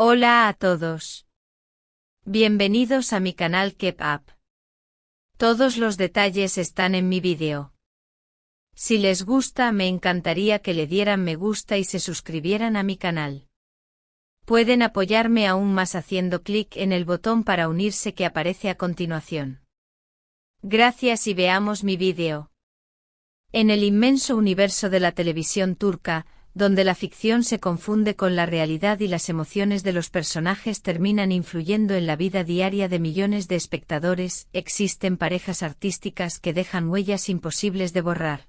Hola a todos. Bienvenidos a mi canal Keep Up. Todos los detalles están en mi vídeo. Si les gusta, me encantaría que le dieran me gusta y se suscribieran a mi canal. Pueden apoyarme aún más haciendo clic en el botón para unirse que aparece a continuación. Gracias y veamos mi vídeo. En el inmenso universo de la televisión turca, donde la ficción se confunde con la realidad y las emociones de los personajes terminan influyendo en la vida diaria de millones de espectadores, existen parejas artísticas que dejan huellas imposibles de borrar.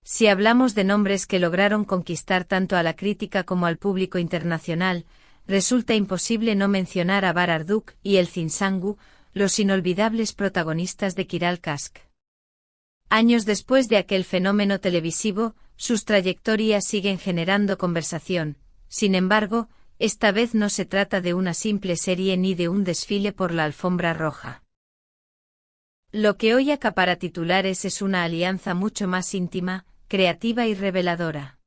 Si hablamos de nombres que lograron conquistar tanto a la crítica como al público internacional, resulta imposible no mencionar a Barar Duk y Elçin Sangu, los inolvidables protagonistas de Kiral Kask. Años después de aquel fenómeno televisivo, sus trayectorias siguen generando conversación. Sin embargo, esta vez no se trata de una simple serie ni de un desfile por la alfombra roja. Lo que hoy acapara titulares es una alianza mucho más íntima, creativa y reveladora.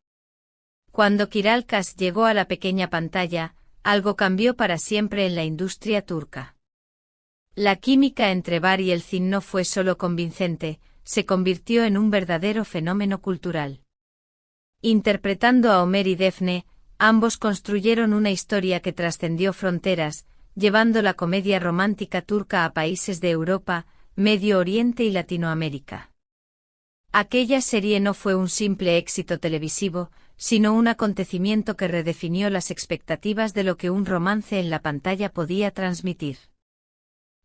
Cuando Kiral Kask llegó a la pequeña pantalla, algo cambió para siempre en la industria turca. La química entre Bar y Elçin no fue solo convincente, se convirtió en un verdadero fenómeno cultural. Interpretando a Ömer y Defne, ambos construyeron una historia que trascendió fronteras, llevando la comedia romántica turca a países de Europa, Medio Oriente y Latinoamérica. Aquella serie no fue un simple éxito televisivo, sino un acontecimiento que redefinió las expectativas de lo que un romance en la pantalla podía transmitir.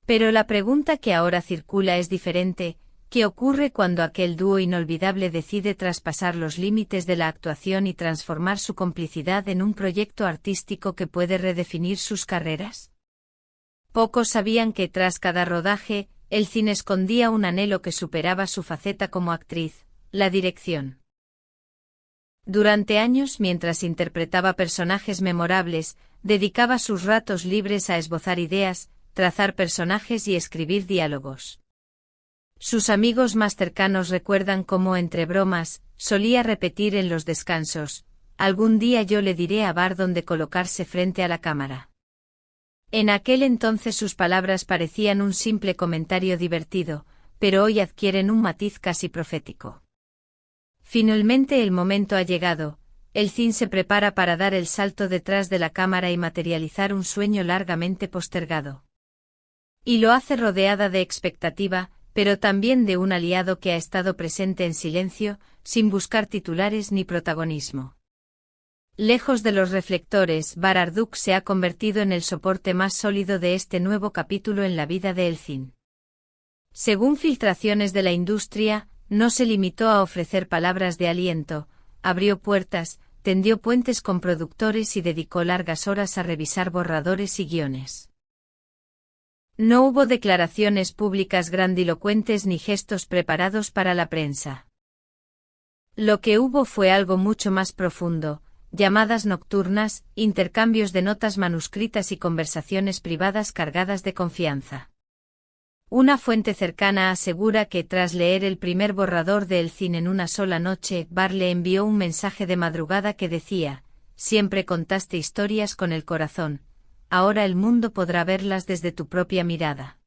Pero la pregunta que ahora circula es diferente. ¿Qué ocurre cuando aquel dúo inolvidable decide traspasar los límites de la actuación y transformar su complicidad en un proyecto artístico que puede redefinir sus carreras? Pocos sabían que tras cada rodaje, Elçin escondía un anhelo que superaba su faceta como actriz, la dirección. Durante años, mientras interpretaba personajes memorables, dedicaba sus ratos libres a esbozar ideas, trazar personajes y escribir diálogos. Sus amigos más cercanos recuerdan cómo, entre bromas, solía repetir en los descansos: algún día yo le diré a Bar dónde colocarse frente a la cámara. En aquel entonces sus palabras parecían un simple comentario divertido, pero hoy adquieren un matiz casi profético. Finalmente el momento ha llegado. Elçin se prepara para dar el salto detrás de la cámara y materializar un sueño largamente postergado. Y lo hace rodeada de expectativa, pero también de un aliado que ha estado presente en silencio, sin buscar titulares ni protagonismo. Lejos de los reflectores, Barar Duk se ha convertido en el soporte más sólido de este nuevo capítulo en la vida de Elçin. Según filtraciones de la industria, no se limitó a ofrecer palabras de aliento, abrió puertas, tendió puentes con productores y dedicó largas horas a revisar borradores y guiones. No hubo declaraciones públicas grandilocuentes ni gestos preparados para la prensa. Lo que hubo fue algo mucho más profundo: llamadas nocturnas, intercambios de notas manuscritas y conversaciones privadas cargadas de confianza. Una fuente cercana asegura que tras leer el primer borrador de Elçin en una sola noche, Bar le envió un mensaje de madrugada que decía: siempre contaste historias con el corazón. Ahora el mundo podrá verlas desde tu propia mirada.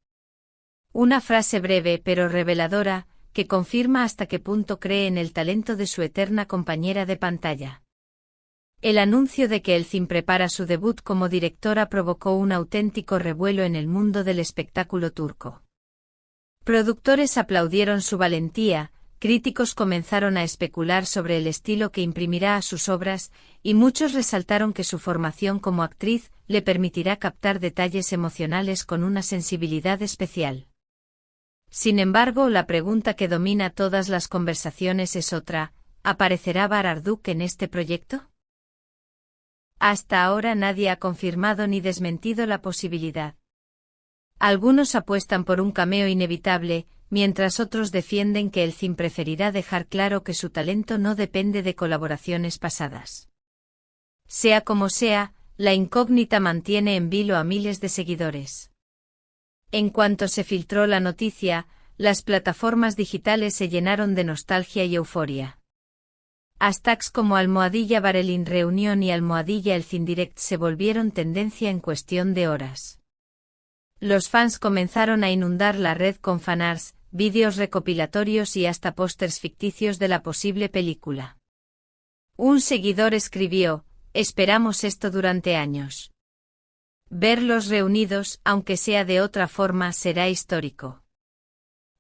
Una frase breve pero reveladora, que confirma hasta qué punto cree en el talento de su eterna compañera de pantalla. El anuncio de que Elçin prepara su debut como directora provocó un auténtico revuelo en el mundo del espectáculo turco. Productores aplaudieron su valentía, críticos comenzaron a especular sobre el estilo que imprimirá a sus obras, y muchos resaltaron que su formación como actriz le permitirá captar detalles emocionales con una sensibilidad especial. Sin embargo, la pregunta que domina todas las conversaciones es otra: ¿aparecerá Barar Duk en este proyecto? Hasta ahora nadie ha confirmado ni desmentido la posibilidad. Algunos apuestan por un cameo inevitable, mientras otros defienden que Elçin preferirá dejar claro que su talento no depende de colaboraciones pasadas. Sea como sea, la incógnita mantiene en vilo a miles de seguidores. En cuanto se filtró la noticia, las plataformas digitales se llenaron de nostalgia y euforia. Hashtags como almohadilla Barelin Reunión y almohadilla Elcindirect se volvieron tendencia en cuestión de horas. Los fans comenzaron a inundar la red con fanarts, vídeos recopilatorios y hasta pósters ficticios de la posible película. Un seguidor escribió: "Esperamos esto durante años. Verlos reunidos, aunque sea de otra forma, será histórico".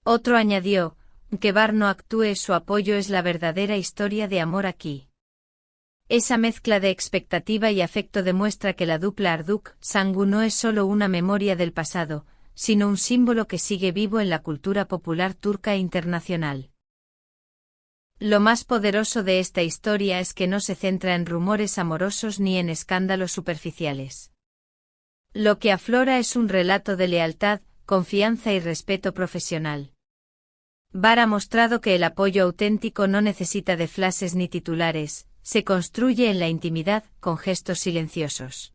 Otro añadió: "Que Bar no actúe, su apoyo es la verdadera historia de amor aquí". Esa mezcla de expectativa y afecto demuestra que la dupla Arduk-Sangu no es solo una memoria del pasado, sino un símbolo que sigue vivo en la cultura popular turca e internacional. Lo más poderoso de esta historia es que no se centra en rumores amorosos ni en escándalos superficiales. Lo que aflora es un relato de lealtad, confianza y respeto profesional. Bar ha mostrado que el apoyo auténtico no necesita de flashes ni titulares, se construye en la intimidad, con gestos silenciosos.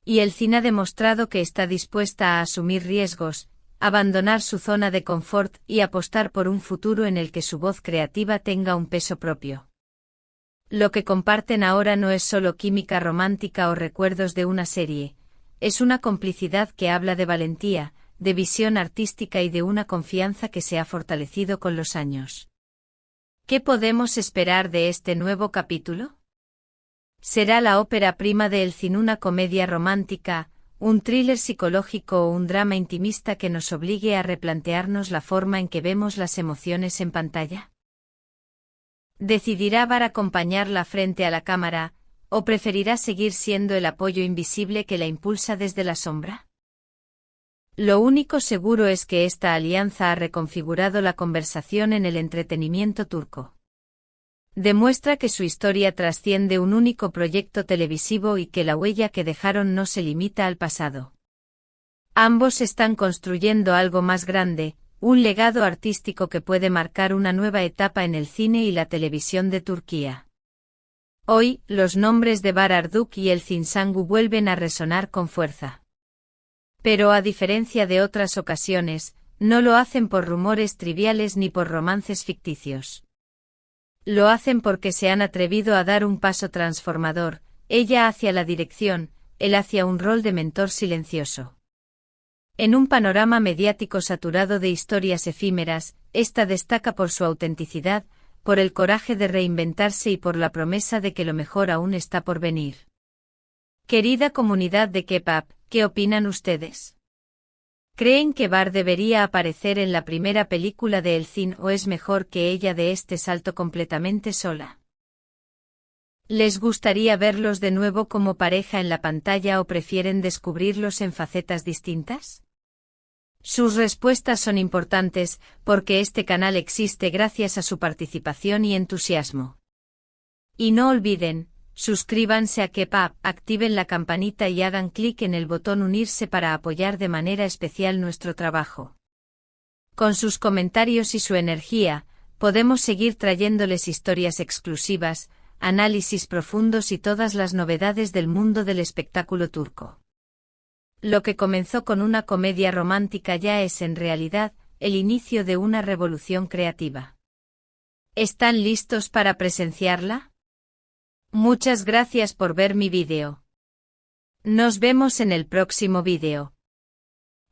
Y Elcin ha demostrado que está dispuesta a asumir riesgos, abandonar su zona de confort y apostar por un futuro en el que su voz creativa tenga un peso propio. Lo que comparten ahora no es solo química romántica o recuerdos de una serie, es una complicidad que habla de valentía, de visión artística y de una confianza que se ha fortalecido con los años. ¿Qué podemos esperar de este nuevo capítulo? ¿Será la ópera prima de Elcin una comedia romántica, un thriller psicológico o un drama intimista que nos obligue a replantearnos la forma en que vemos las emociones en pantalla? ¿Decidirá Bar acompañarla frente a la cámara, o preferirá seguir siendo el apoyo invisible que la impulsa desde la sombra? Lo único seguro es que esta alianza ha reconfigurado la conversación en el entretenimiento turco. Demuestra que su historia trasciende un único proyecto televisivo y que la huella que dejaron no se limita al pasado. Ambos están construyendo algo más grande, un legado artístico que puede marcar una nueva etapa en el cine y la televisión de Turquía. Hoy, los nombres de Bar Arduk y Elcin Sangu vuelven a resonar con fuerza. Pero a diferencia de otras ocasiones, no lo hacen por rumores triviales ni por romances ficticios. Lo hacen porque se han atrevido a dar un paso transformador, ella hacia la dirección, él hacia un rol de mentor silencioso. En un panorama mediático saturado de historias efímeras, esta destaca por su autenticidad, por el coraje de reinventarse y por la promesa de que lo mejor aún está por venir. Querida comunidad de K-pop, ¿qué opinan ustedes? ¿Creen que Bar debería aparecer en la primera película de Elcin o es mejor que ella dé este salto completamente sola? ¿Les gustaría verlos de nuevo como pareja en la pantalla o prefieren descubrirlos en facetas distintas? Sus respuestas son importantes, porque este canal existe gracias a su participación y entusiasmo. Y no olviden, suscríbanse a K-pop, activen la campanita y hagan clic en el botón unirse para apoyar de manera especial nuestro trabajo. Con sus comentarios y su energía, podemos seguir trayéndoles historias exclusivas, análisis profundos y todas las novedades del mundo del espectáculo turco. Lo que comenzó con una comedia romántica ya es en realidad el inicio de una revolución creativa. ¿Están listos para presenciarla? Muchas gracias por ver mi vídeo. Nos vemos en el próximo vídeo.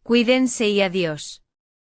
Cuídense y adiós.